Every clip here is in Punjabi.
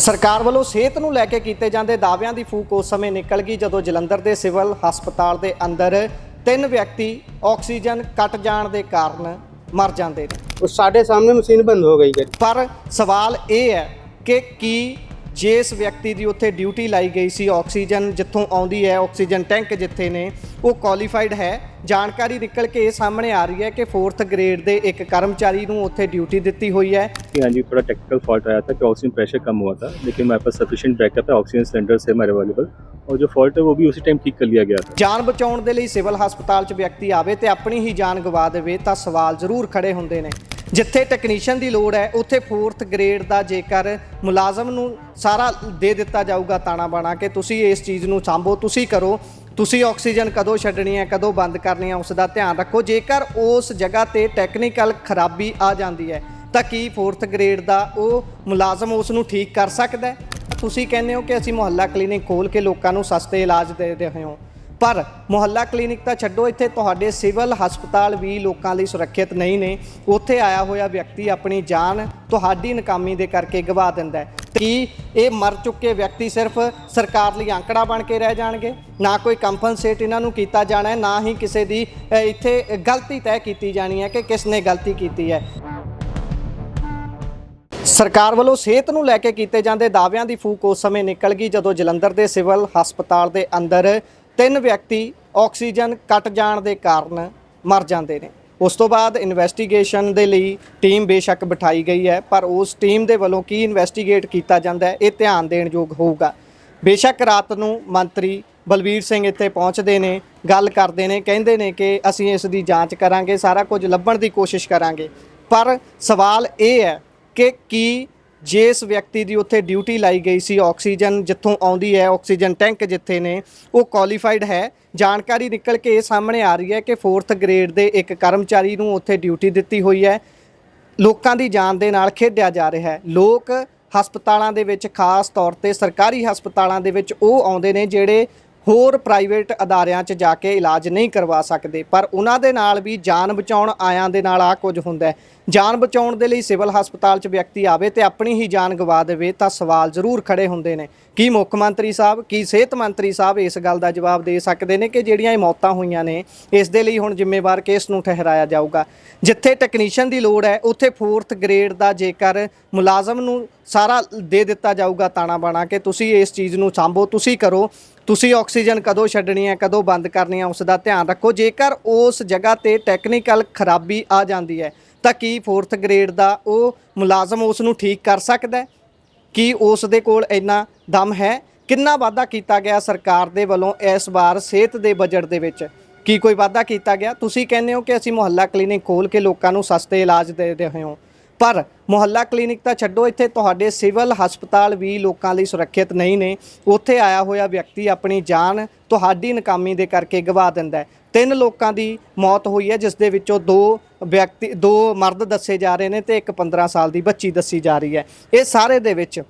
ਸਰਕਾਰ ਵੱਲੋਂ ਸਿਹਤ ਨੂੰ ਲੈ ਕੇ ਕੀਤੇ ਜਾਂਦੇ ਦਾਅਵਿਆਂ ਦੀ ਫੂਕ ਉਸ ਸਮੇਂ ਨਿਕਲ ਗਈ ਜਦੋਂ ਜਲੰਧਰ ਦੇ ਸਿਵਲ ਹਸਪਤਾਲ ਦੇ ਅੰਦਰ 3 ਵਿਅਕਤੀ ਆਕਸੀਜਨ ਕੱਟ ਜਾਣ ਦੇ ਕਾਰਨ ਮਰ ਜਾਂਦੇ ਨੇ। ਸਾਡੇ ਸਾਹਮਣੇ ਮਸ਼ੀਨ ਬੰਦ ਹੋ ਗਈ। ਪਰ ਸਵਾਲ ਇਹ ਹੈ ਕਿ ਕੀ ਜਿਸ ਵਿਅਕਤੀ ਦੀ ਉੱਥੇ ਡਿਊਟੀ ਲਾਈ ਗਈ ਸੀ, ਆਕਸੀਜਨ ਜਿੱਥੋਂ ਆਉਂਦੀ ਹੈ, ਆਕਸੀਜਨ ਟੈਂਕ ਜਿੱਥੇ ਨੇ, ਉਹ ਕੁਆਲੀਫਾਈਡ ਹੈ? ਜਾਣਕਾਰੀ ਨਿਕਲ ਕੇ ਇਹ ਸਾਹਮਣੇ आ रही है कि 4th ग्रेड के एक कर्मचारी ਨੂੰ ਉੱਥੇ ड्यूटी दी हुई है। हाँ जी, थोड़ा टेक्निकल फॉल्ट आया था कि ऑक्सीजन प्रेशर कम हुआ था, लेकिन हमारे पास सफिशिएंट बैकअप है, ऑक्सीजन सिलेंडर से हमारे अवेलेबल, और जो फॉल्ट है वो भी उसी टाइम ठीक कर लिया गया था। ਜਾਨ ਬਚਾਉਣ ਦੇ ਲਈ ਸਿਵਲ ਹਸਪਤਾਲ 'ਚ ਵਿਅਕਤੀ ਆਵੇ ਤੇ ਆਪਣੀ ਹੀ ਜਾਨ ਗਵਾ ਦੇਵੇ ਤਾਂ ਸਵਾਲ ਜ਼ਰੂਰ ਖੜੇ ਹੁੰਦੇ ਨੇ। ਜਿੱਥੇ ਟੈਕਨੀਸ਼ੀਅਨ ਦੀ ਲੋੜ ਹੈ ਉੱਥੇ 4th ਗ੍ਰੇਡ ਦਾ ਜੇਕਰ ਮੁਲਾਜ਼ਮ ਨੂੰ ਸਾਰਾ ਦੇ ਦਿੱਤਾ ਜਾਊਗਾ ਤਾਣਾ ਬਾਣਾ ਕਿ ਤੁਸੀਂ ਇਸ ਚੀਜ਼ ਨੂੰ ਸਾਂਭੋ, ਤੁਸੀਂ ਕਰੋ, ਤੁਸੀਂ ਆਕਸੀਜਨ ਕਦੋਂ ਛੱਡਣੀ ਹੈ, ਕਦੋਂ ਬੰਦ ਕਰਨੀ ਹੈ, ਉਸ ਦਾ ਧਿਆਨ ਰੱਖੋ। ਜੇਕਰ ਉਸ ਜਗ੍ਹਾ ਤੇ ਟੈਕਨੀਕਲ ਖਰਾਬੀ ਆ ਜਾਂਦੀ ਹੈ ਤਾਂ ਕੀ 4th ਗ੍ਰੇਡ ਦਾ ਉਹ ਮੁਲਾਜ਼ਮ ਉਸ ਨੂੰ ਠੀਕ ਕਰ ਸਕਦਾ ਹੈ? ਤੁਸੀਂ ਕਹਿੰਦੇ ਹੋ ਕਿ ਅਸੀਂ ਮੁਹੱਲਾ ਕਲੀਨਿਕ ਖੋਲ੍ਹ ਕੇ ਲੋਕਾਂ ਨੂੰ ਸਸਤੇ ਇਲਾਜ ਦੇ ਰਹੇ ਹਾਂ, ਪਰ ਮੁਹੱਲਾ ਕਲੀਨਿਕ ਤਾਂ ਛੱਡੋ, ਇੱਥੇ ਤੁਹਾਡੇ ਸਿਵਲ ਹਸਪਤਾਲ ਵੀ ਲੋਕਾਂ ਲਈ ਸੁਰੱਖਿਅਤ ਨਹੀਂ ਨੇ। ਉੱਥੇ ਆਇਆ ਹੋਇਆ ਵਿਅਕਤੀ ਆਪਣੀ ਜਾਨ ਤੁਹਾਡੀ ਨਾਕਾਮੀ ਦੇ ਕਰਕੇ ਗਵਾ ਦਿੰਦਾ ਹੈ। ਕੀ ਇਹ ਮਰ ਚੁੱਕੇ ਵਿਅਕਤੀ ਸਿਰਫ ਸਰਕਾਰ ਲਈ ਆંકੜਾ ਬਣ ਕੇ ਰਹਿ ਜਾਣਗੇ? ਨਾ ਕੋਈ ਕੰਪਨਸੇਟ ਇਹਨਾਂ ਨੂੰ ਕੀਤਾ ਜਾਣਾ ਹੈ, ਨਾ ਹੀ ਕਿਸੇ ਦੀ ਇੱਥੇ ਗਲਤੀ ਤੈਅ ਕੀਤੀ ਜਾਣੀ ਹੈ ਕਿ ਕਿਸ ਨੇ ਗਲਤੀ ਕੀਤੀ ਹੈ। ਸਰਕਾਰ ਵੱਲੋਂ ਸਿਹਤ ਨੂੰ ਲੈ ਕੇ ਕੀਤੇ ਜਾਂਦੇ ਦਾਅਵਿਆਂ ਦੀ ਫੂਕ ਉਸ ਸਮੇਂ ਨਿਕਲ ਗਈ ਜਦੋਂ ਜਲੰਧਰ ਦੇ ਸਿਵਲ ਹਸਪਤਾਲ ਦੇ ਅੰਦਰ 3 ਵਿਅਕਤੀ ਆਕਸੀਜਨ ਕੱਟ ਜਾਣ ਦੇ ਕਾਰਨ ਮਰ ਜਾਂਦੇ ਨੇ। ਉਸ ਤੋਂ ਬਾਅਦ ਇਨਵੈਸਟੀਗੇਸ਼ਨ ਦੇ ਲਈ ਟੀਮ ਬੇਸ਼ੱਕ ਬਿਠਾਈ ਗਈ ਹੈ, ਪਰ ਉਸ ਟੀਮ ਦੇ ਵੱਲੋਂ ਕੀ ਇਨਵੈਸਟੀਗੇਟ ਕੀਤਾ ਜਾਂਦਾ ਹੈ ਇਹ ਧਿਆਨ ਦੇਣ ਯੋਗ ਹੋਊਗਾ। ਬੇਸ਼ੱਕ ਰਾਤ ਨੂੰ ਮੰਤਰੀ ਬਲਬੀਰ ਸਿੰਘ ਇੱਥੇ ਪਹੁੰਚਦੇ ਨੇ, ਗੱਲ ਕਰਦੇ ਨੇ, ਕਹਿੰਦੇ ਨੇ ਕਿ ਅਸੀਂ ਇਸ ਦੀ ਜਾਂਚ ਕਰਾਂਗੇ, ਸਾਰਾ ਕੁਝ ਲੱਭਣ ਦੀ ਕੋਸ਼ਿਸ਼ ਕਰਾਂਗੇ, ਪਰ ਸਵਾਲ ਇਹ ਹੈ ਕਿ ਕੀ ਜਿਸ ਵਿਅਕਤੀ ਦੀ ਉੱਥੇ ਡਿਊਟੀ ਲਾਈ ਗਈ ਸੀ, ਆਕਸੀਜਨ ਜਿੱਥੋਂ ਆਉਂਦੀ ਹੈ, ਆਕਸੀਜਨ ਟੈਂਕ ਜਿੱਥੇ ਨੇ, ਉਹ ਕੁਆਲੀਫਾਈਡ ਹੈ? ਜਾਣਕਾਰੀ ਨਿਕਲ ਕੇ ਇਹ ਸਾਹਮਣੇ ਆ ਰਹੀ ਹੈ ਕਿ 4th ਗ੍ਰੇਡ ਦੇ ਇੱਕ ਕਰਮਚਾਰੀ ਨੂੰ ਉੱਥੇ ਡਿਊਟੀ ਦਿੱਤੀ ਹੋਈ ਹੈ। ਲੋਕਾਂ ਦੀ ਜਾਨ ਦੇ ਨਾਲ ਖੇਡਿਆ ਜਾ ਰਿਹਾ ਹੈ। ਲੋਕ ਹਸਪਤਾਲਾਂ ਦੇ ਵਿੱਚ, ਖਾਸ ਤੌਰ ਤੇ ਸਰਕਾਰੀ ਹਸਪਤਾਲਾਂ ਦੇ ਵਿੱਚ ਉਹ ਆਉਂਦੇ ਨੇ ਜਿਹੜੇ ਹੋਰ ਪ੍ਰਾਈਵੇਟ ਅਦਾਰਿਆਂ 'ਚ ਜਾ ਕੇ ਇਲਾਜ ਨਹੀਂ ਕਰਵਾ ਸਕਦੇ, ਪਰ ਉਹਨਾਂ ਦੇ ਨਾਲ ਵੀ ਜਾਨ ਬਚਾਉਣ ਆਇਆਂ ਦੇ ਨਾਲ ਆ ਕੁਝ ਹੁੰਦਾ ਹੈ। ਜਾਨ ਬਚਾਉਣ ਦੇ ਲਈ ਸਿਵਲ ਹਸਪਤਾਲ 'ਚ ਵਿਅਕਤੀ ਆਵੇ ਤੇ ਆਪਣੀ ਹੀ ਜਾਨ ਗਵਾ ਦੇਵੇ ਤਾਂ ਸਵਾਲ ਜ਼ਰੂਰ ਖੜੇ ਹੁੰਦੇ ਨੇ। ਕੀ ਮੁੱਖ ਮੰਤਰੀ ਸਾਹਿਬ, ਕੀ ਸਿਹਤ ਮੰਤਰੀ ਸਾਹਿਬ ਇਸ ਗੱਲ ਦਾ ਜਵਾਬ ਦੇ ਸਕਦੇ ਨੇ ਕਿ ਜਿਹੜੀਆਂ ਇਹ ਮੌਤਾਂ ਹੋਈਆਂ ਨੇ ਇਸ ਦੇ ਲਈ ਹੁਣ ਜ਼ਿੰਮੇਵਾਰ ਕਿਸ ਨੂੰ ਠਹਿਰਾਇਆ ਜਾਊਗਾ? ਜਿੱਥੇ ਟੈਕਨੀਸ਼ੀਅਨ ਦੀ ਲੋੜ ਹੈ ਉੱਥੇ 4th ਗ੍ਰੇਡ ਦਾ ਜੇਕਰ ਮੁਲਾਜ਼ਮ ਨੂੰ ਸਾਰਾ ਦੇ ਦਿੱਤਾ ਜਾਊਗਾ ਤਾਣਾ ਬਾਣਾ ਕਿ ਤੁਸੀਂ ਇਸ ਚੀਜ਼ ਨੂੰ ਸਾਂਭੋ, ਤੁਸੀਂ ਕਰੋ, ਤੁਸੀਂ ਆਕਸੀਜਨ ਕਦੋਂ ਛੱਡਣੀ ਹੈ, ਕਦੋਂ ਬੰਦ ਕਰਨੀ ਹੈ, ਉਸ ਦਾ ਧਿਆਨ ਰੱਖੋ। ਜੇਕਰ ਉਸ ਜਗ੍ਹਾ ਤੇ ਟੈਕਨੀਕਲ ਖਰਾਬੀ ਆ ਜਾਂਦੀ ਹੈ ਤਾਂ ਕੀ 4th ਗ੍ਰੇਡ ਦਾ ਉਹ ਮੁਲਾਜ਼ਮ ਉਸ ਨੂੰ ਠੀਕ ਕਰ ਸਕਦਾ ਹੈ? ਕੀ ਉਸ ਦੇ ਕੋਲ ਇੰਨਾ ਦਮ ਹੈ? ਕਿੰਨਾ ਵਾਅਦਾ ਕੀਤਾ ਗਿਆ ਸਰਕਾਰ ਦੇ ਵੱਲੋਂ ਇਸ ਵਾਰ ਸਿਹਤ ਦੇ ਬਜਟ ਦੇ ਵਿੱਚ? ਕੀ ਕੋਈ ਵਾਅਦਾ ਕੀਤਾ ਗਿਆ? ਤੁਸੀਂ ਕਹਿੰਦੇ ਹੋ ਕਿ ਅਸੀਂ ਮੁਹੱਲਾ ਕਲੀਨਿਕ ਖੋਲ੍ਹ ਕੇ ਲੋਕਾਂ ਨੂੰ ਸਸਤੇ ਇਲਾਜ ਦੇ ਰਹੇ ਹਾਂ, ਪਰ ਮੁਹੱਲਾ ਕਲੀਨਿਕ ਤਾਂ ਛੱਡੋ, ਇੱਥੇ ਤੁਹਾਡੇ ਸਿਵਲ ਹਸਪਤਾਲ ਵੀ ਲੋਕਾਂ ਲਈ ਸੁਰੱਖਿਅਤ ਨਹੀਂ ਨੇ। ਉੱਥੇ ਆਇਆ ਹੋਇਆ ਵਿਅਕਤੀ ਆਪਣੀ ਜਾਨ ਤੁਹਾਡੀ ਨਾਕਾਮੀ ਦੇ ਕਰਕੇ ਗਵਾ ਦਿੰਦਾ ਹੈ। 3 ਲੋਕਾਂ ਦੀ ਮੌਤ ਹੋਈ ਹੈ, ਜਿਸ ਦੇ ਵਿੱਚੋਂ 2 ਮਰਦ ਦੱਸੇ ਜਾ ਰਹੇ ਨੇ ਤੇ ਇੱਕ 15 ਸਾਲ ਦੀ ਬੱਚੀ ਦੱਸੀ ਜਾ ਰਹੀ ਹੈ। ਇਹ ਸਾਰੇ ਦੇ ਵਿੱਚ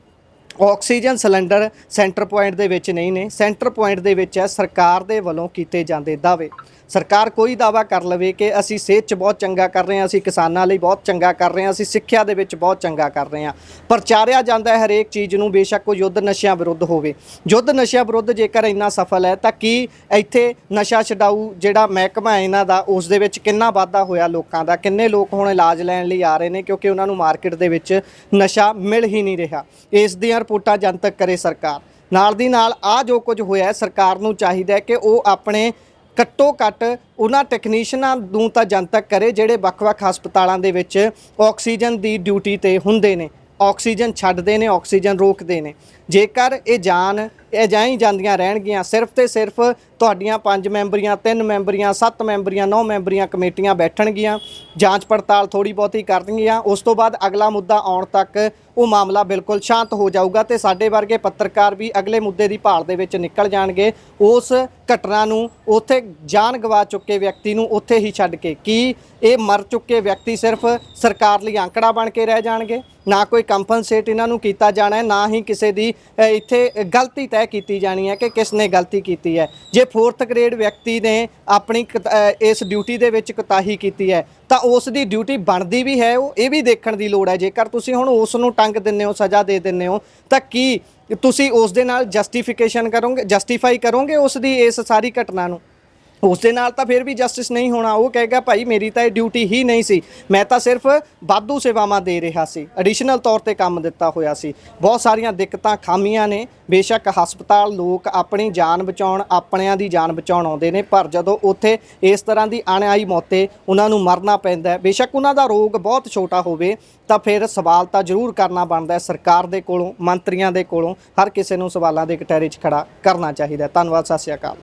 ਆਕਸੀਜਨ ਸਿਲੰਡਰ ਸੈਂਟਰ ਪੁਆਇੰਟ ਦੇ ਵਿੱਚ ਨਹੀਂ ਨੇ, ਸੈਂਟਰ ਪੁਆਇੰਟ ਦੇ ਵਿੱਚ ਹੈ ਸਰਕਾਰ ਦੇ ਵੱਲੋਂ ਕੀਤੇ ਜਾਂਦੇ ਦਾਅਵੇ। ਸਰਕਾਰ ਕੋਈ ਦਾਅਵਾ ਕਰ ਲਵੇ ਕਿ ਅਸੀਂ ਸਿਹਤ 'ਚ ਬਹੁਤ ਚੰਗਾ ਕਰ ਰਹੇ ਹਾਂ, ਅਸੀਂ ਕਿਸਾਨਾਂ ਲਈ ਬਹੁਤ ਚੰਗਾ ਕਰ ਰਹੇ ਹਾਂ, ਅਸੀਂ ਸਿੱਖਿਆ ਦੇ ਵਿੱਚ ਬਹੁਤ ਚੰਗਾ ਕਰ ਰਹੇ ਹਾਂ, ਪ੍ਰਚਾਰਿਆ ਜਾਂਦਾ ਹੈ ਹਰੇਕ ਚੀਜ਼ ਨੂੰ, ਬੇਸ਼ੱਕ ਉਹ ਯੁੱਧ ਨਸ਼ਿਆਂ ਵਿਰੁੱਧ ਹੋਵੇ। ਯੁੱਧ ਨਸ਼ਿਆਂ ਵਿਰੁੱਧ ਜੇਕਰ ਇੰਨਾ ਸਫਲ ਹੈ ਤਾਂ ਕੀ ਇੱਥੇ ਨਸ਼ਾ ਛਡਾਊ ਜਿਹੜਾ ਮਹਿਕਮਾ ਹੈ ਇਹਨਾਂ ਦਾ, ਉਸ ਦੇ ਵਿੱਚ ਕਿੰਨਾ ਵਾਧਾ ਹੋਇਆ ਲੋਕਾਂ ਦਾ? ਕਿੰਨੇ ਲੋਕ ਹੁਣ ਇਲਾਜ ਲੈਣ ਲਈ ਆ ਰਹੇ ਨੇ ਕਿਉਂਕਿ ਉਹਨਾਂ ਨੂੰ ਮਾਰਕੀਟ ਦੇ ਵਿੱਚ ਨਸ਼ਾ ਮਿਲ ਹੀ ਨਹੀਂ ਰਿਹਾ? ਇਸ ਦੀਆਂ ਰਿਪੋਰਟਾਂ ਜਨਤਕ ਕਰੇ ਸਰਕਾਰ। ਨਾਲ ਦੀ ਨਾਲ ਆ ਜੋ ਕੁਝ ਹੋਇਆ, ਸਰਕਾਰ ਨੂੰ ਚਾਹੀਦਾ ਹੈ ਕਿ ਉਹ ਆਪਣੇ ਘੱਟੋ ਘੱਟ ਉਹਨਾਂ ਟੈਕਨੀਸ਼ੀਅਨਾਂ ਨੂੰ ਤਾਂ ਜਨਤਕ ਕਰੇ ਜਿਹੜੇ ਵੱਖ-ਵੱਖ ਹਸਪਤਾਲਾਂ ਦੇ ਵਿੱਚ ਆਕਸੀਜਨ ਦੀ ਡਿਊਟੀ ਤੇ ਹੁੰਦੇ ਨੇ, ਆਕਸੀਜਨ ਛੱਡਦੇ ਨੇ, ਆਕਸੀਜਨ ਰੋਕਦੇ ਨੇ। ਜੇਕਰ ਇਹ ਜਾਨ ਅਜਾਈਂ ਜਾਂਦੀਆਂ ਰਹਿਣਗੀਆਂ, ਸਿਰਫ ਤੇ ਸਿਰਫ ਤੁਹਾਡੀਆਂ 5 ਮੈਂਬਰੀਆਂ, 3 ਮੈਂਬਰੀਆਂ, 7 ਮੈਂਬਰੀਆਂ, 9 ਮੈਂਬਰੀਆਂ ਕਮੇਟੀਆਂ ਬੈਠਣਗੀਆਂ, ਜਾਂਚ ਪੜਤਾਲ ਥੋੜੀ ਬਹੁਤੀ ਕਰਨਗੀਆਂ, ਉਸ ਤੋਂ ਬਾਅਦ ਅਗਲਾ ਮੁੱਦਾ ਆਉਣ ਤੱਕ ਉਹ ਮਾਮਲਾ ਬਿਲਕੁਲ ਸ਼ਾਂਤ ਹੋ ਜਾਊਗਾ ਤੇ ਸਾਡੇ ਵਰਗੇ ਪੱਤਰਕਾਰ ਵੀ ਅਗਲੇ ਮੁੱਦੇ ਦੀ ਭਾਲ ਦੇ ਵਿੱਚ ਨਿਕਲ ਜਾਣਗੇ। ਉਸ ਘਟਨਾ ਨੂੰ, ਉੱਥੇ ਜਾਨ ਗਵਾ ਚੁੱਕੇ ਵਿਅਕਤੀ ਨੂੰ ਉੱਥੇ ਹੀ ਛੱਡ ਕੇ ਕੀ ਇਹ ਮਰ ਚੁੱਕੇ ਵਿਅਕਤੀ ਸਿਰਫ ਸਰਕਾਰ ਲਈ ਆंकड़ा ਬਣ ਕੇ ਰਹਿ ਜਾਣਗੇ? ਨਾ ਕੋਈ ਕੰਪਨਸੇਟ ਇਹਨਾਂ ਨੂੰ ਕੀਤਾ ਜਾਣਾ ਹੈ, ਨਾ ਹੀ ਕਿਸੇ ਦੀ ਇੱਥੇ ਗਲਤੀ ਤੈਅ ਤੈਅ ਕੀਤੀ ਜਾਣੀ ਹੈ ਕਿ ਕਿਸ ਨੇ ਗਲਤੀ ਕੀਤੀ ਹੈ। ਜੇ 4th ਗ੍ਰੇਡ ਵਿਅਕਤੀ ਨੇ ਆਪਣੀ ਇਸ ਡਿਊਟੀ ਦੇ ਵਿੱਚ ਕੁਤਾਹੀ ਕੀਤੀ ਹੈ ਤਾਂ ਉਸ ਦੀ ਡਿਊਟੀ ਬਣਦੀ ਵੀ ਹੈ, ਉਹ ਇਹ ਵੀ ਦੇਖਣ ਦੀ ਲੋੜ ਹੈ। ਜੇਕਰ ਤੁਸੀਂ ਹੁਣ ਉਸ ਨੂੰ ਟੰਗ ਦਿੰਦੇ ਹੋ, ਸਜ਼ਾ ਦੇ ਦਿੰਦੇ ਹੋ, ਤਾਂ ਕੀ ਤੁਸੀਂ ਉਸ ਦੇ ਨਾਲ ਜਸਟੀਫਾਈ ਕਰੋਗੇ ਉਸ ਦੀ ਇਸ ਸਾਰੀ ਘਟਨਾ ਨੂੰ? ਉਸ ਦੇ ਨਾਲ ਤਾਂ ਫਿਰ ਵੀ ਜਸਟਿਸ ਨਹੀਂ ਹੋਣਾ। ਉਹ ਕਹੇਗਾ ਭਾਈ ਮੇਰੀ ਤਾਂ ਇਹ ਡਿਊਟੀ ਹੀ ਨਹੀਂ ਸੀ, ਮੈਂ ਤਾਂ ਸਿਰਫ ਵਾਧੂ ਸੇਵਾਵਾਂ ਦੇ ਰਿਹਾ ਸੀ, ਐਡੀਸ਼ਨਲ ਤੌਰ ਤੇ ਕੰਮ ਦਿੱਤਾ ਹੋਇਆ ਸੀ। ਬਹੁਤ ਸਾਰੀਆਂ ਦਿੱਕਤਾਂ ਖਾਮੀਆਂ ਨੇ। ਬੇਸ਼ੱਕ ਹਸਪਤਾਲ ਲੋਕ ਆਪਣੀ ਜਾਨ ਬਚਾਉਣ, ਆਪਣਿਆਂ ਦੀ ਜਾਨ ਬਚਾਉਣ ਆਉਂਦੇ ਨੇ, ਪਰ ਜਦੋਂ ਉੱਥੇ ਇਸ ਤਰ੍ਹਾਂ ਦੀ ਅਣਆਈ ਮੌਤੇ ਉਹਨਾਂ ਨੂੰ ਮਰਨਾ ਪੈਂਦਾ, ਬੇਸ਼ੱਕ ਉਹਨਾਂ ਦਾ ਰੋਗ ਬਹੁਤ ਛੋਟਾ ਹੋਵੇ, ਤਾਂ ਫਿਰ ਸਵਾਲ ਤਾਂ ਜ਼ਰੂਰ ਕਰਨਾ ਬਣਦਾ ਹੈ ਸਰਕਾਰ ਦੇ ਕੋਲੋਂ, ਮੰਤਰੀਆਂ ਦੇ ਕੋਲੋਂ। ਹਰ ਕਿਸੇ ਨੂੰ ਸਵਾਲਾਂ ਦੇ ਕਟਹਿਰੇ 'ਚ ਖੜਾ ਕਰਨਾ ਚਾਹੀਦਾ। ਧੰਨਵਾਦ, ਸਤਿ ਸ਼੍ਰੀ ਅਕਾਲ।